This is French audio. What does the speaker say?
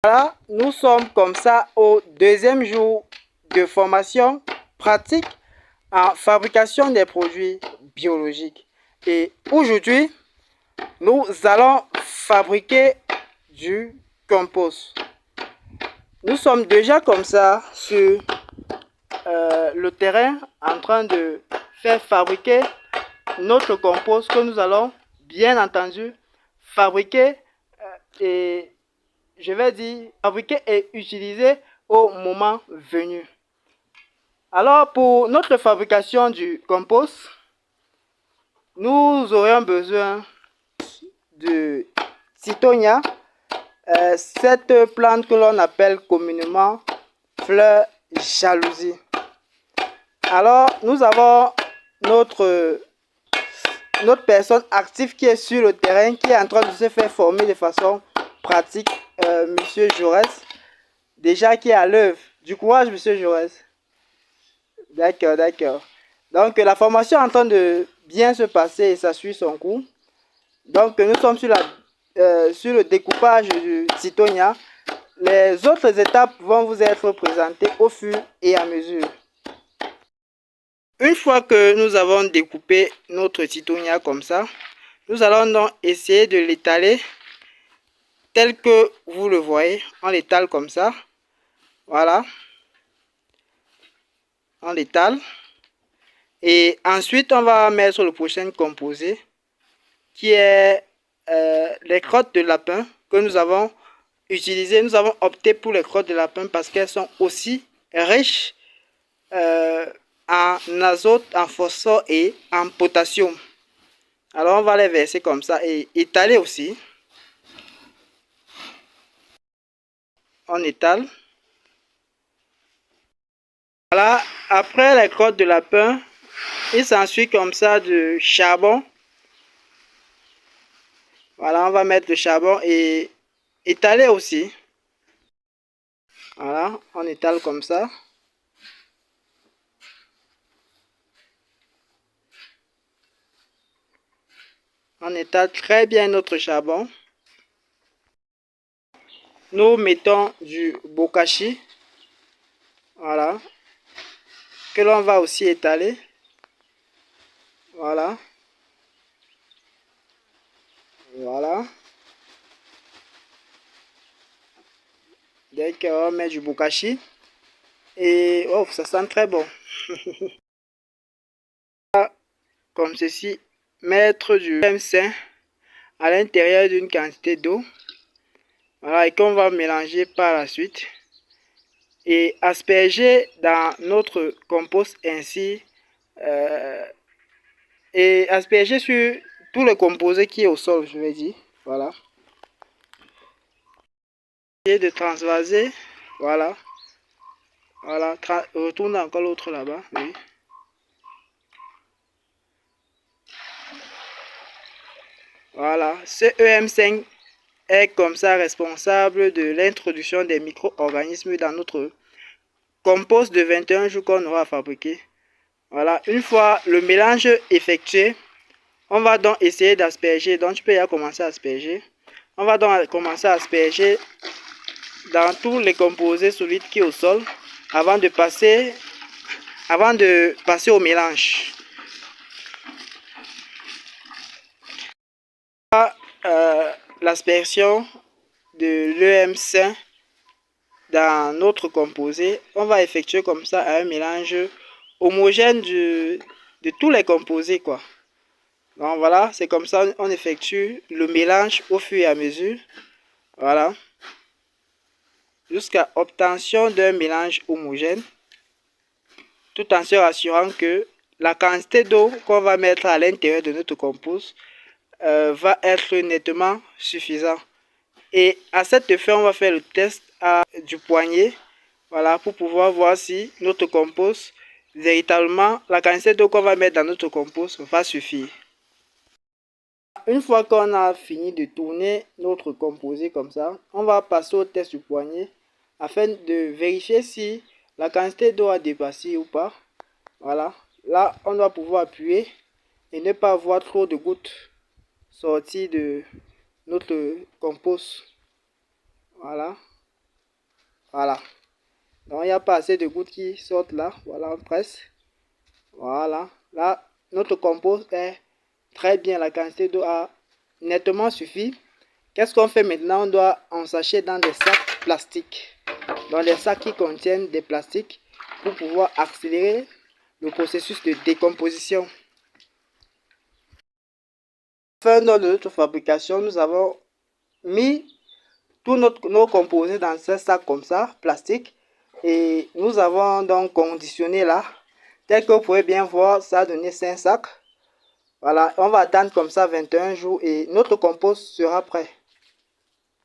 Voilà, nous sommes comme ça au deuxième jour de formation pratique en fabrication des produits biologiques. Et aujourd'hui, nous allons fabriquer du compost. Nous sommes déjà comme ça sur le terrain en train de faire fabriquer notre compost que nous allons bien entendu fabriquer et je vais dire fabriquer et utiliser au moment venu. Alors pour notre fabrication du compost, nous aurions besoin de Cittonia, cette plante que l'on appelle communément fleur jalousie. Alors nous avons notre personne active qui est sur le terrain, qui est en train de se faire former de façon pratique, Monsieur Jaurès, déjà qui est à l'œuvre. Du courage, Monsieur Jaurès. D'accord, d'accord. Donc la formation est en train de bien se passer et ça suit son cours. Donc nous sommes sur le découpage du Cittonia. Les autres étapes vont vous être présentées au fur et à mesure. Une fois que nous avons découpé notre Cittonia comme ça, nous allons donc essayer de l'étaler tel que vous le voyez. On l'étale comme ça. Voilà. On l'étale. Et ensuite, on va mettre le prochain composé qui est les crottes de lapin que nous avons utilisées. Nous avons opté pour les crottes de lapin parce qu'elles sont aussi riches en azote, en phosphore et en potassium. Alors on va les verser comme ça et étaler aussi. On étale. Voilà, après les crottes de lapin, il s'ensuit comme ça du charbon. Voilà, on va mettre le charbon et étaler aussi. Voilà, on étale comme ça. On étale très bien notre charbon. Nous mettons du bokashi. Voilà. Que l'on va aussi étaler. Voilà. Voilà. Dès qu'on met du bokashi. Et oh, ça sent très bon. Comme ceci. Mettre du M5 à l'intérieur d'une quantité d'eau. Voilà, et qu'on va mélanger par la suite. Et asperger dans notre compost ainsi. Et asperger sur tout le composé qui est au sol, je vais dire. Voilà. Et de transvaser. Voilà. Voilà. Retourne encore l'autre là-bas. Oui. Voilà. Ce EM5 est comme ça responsable de l'introduction des micro-organismes dans notre compost de 21 jours qu'on aura fabriqué. Voilà. Une fois le mélange effectué, on va donc essayer d'asperger. Donc tu peux y commencer à asperger. On va donc commencer à asperger dans tous les composés solides qui sont au sol avant de passer au mélange. L'aspersion de l'EM5 dans notre composé, on va effectuer comme ça un mélange homogène de tous les composés quoi. Donc voilà, c'est comme ça on effectue le mélange au fur et à mesure. Voilà. Jusqu'à obtention d'un mélange homogène, tout en se rassurant que la quantité d'eau qu'on va mettre à l'intérieur de notre compost va être nettement suffisant. Et à cette fin, on va faire le test du poignet, voilà, pour pouvoir voir si notre compost, véritablement, la quantité d'eau qu'on va mettre dans notre compost va suffire. Une fois qu'on a fini de tourner notre composé comme ça, on va passer au test du poignet afin de vérifier si la quantité d'eau a dépassé ou pas. Voilà, là on doit pouvoir appuyer et ne pas avoir trop de gouttes sorties de notre compost. Voilà, Voilà. Donc, il n'y a pas assez de gouttes qui sortent là. Voilà, on presse. Voilà. Là, notre compost est très bien. La quantité d'eau a nettement suffi. Qu'est-ce qu'on fait maintenant? On doit ensacher dans des sacs plastiques. Dans des sacs qui contiennent des plastiques pour pouvoir accélérer le processus de décomposition. Fin de notre fabrication, nous avons mis tous nos composés dans ces sacs comme ça, plastique. Et nous avons donc conditionné là. Tel que vous pouvez bien voir, ça a donné 5 sacs. Voilà, on va attendre comme ça 21 jours et notre compost sera prêt.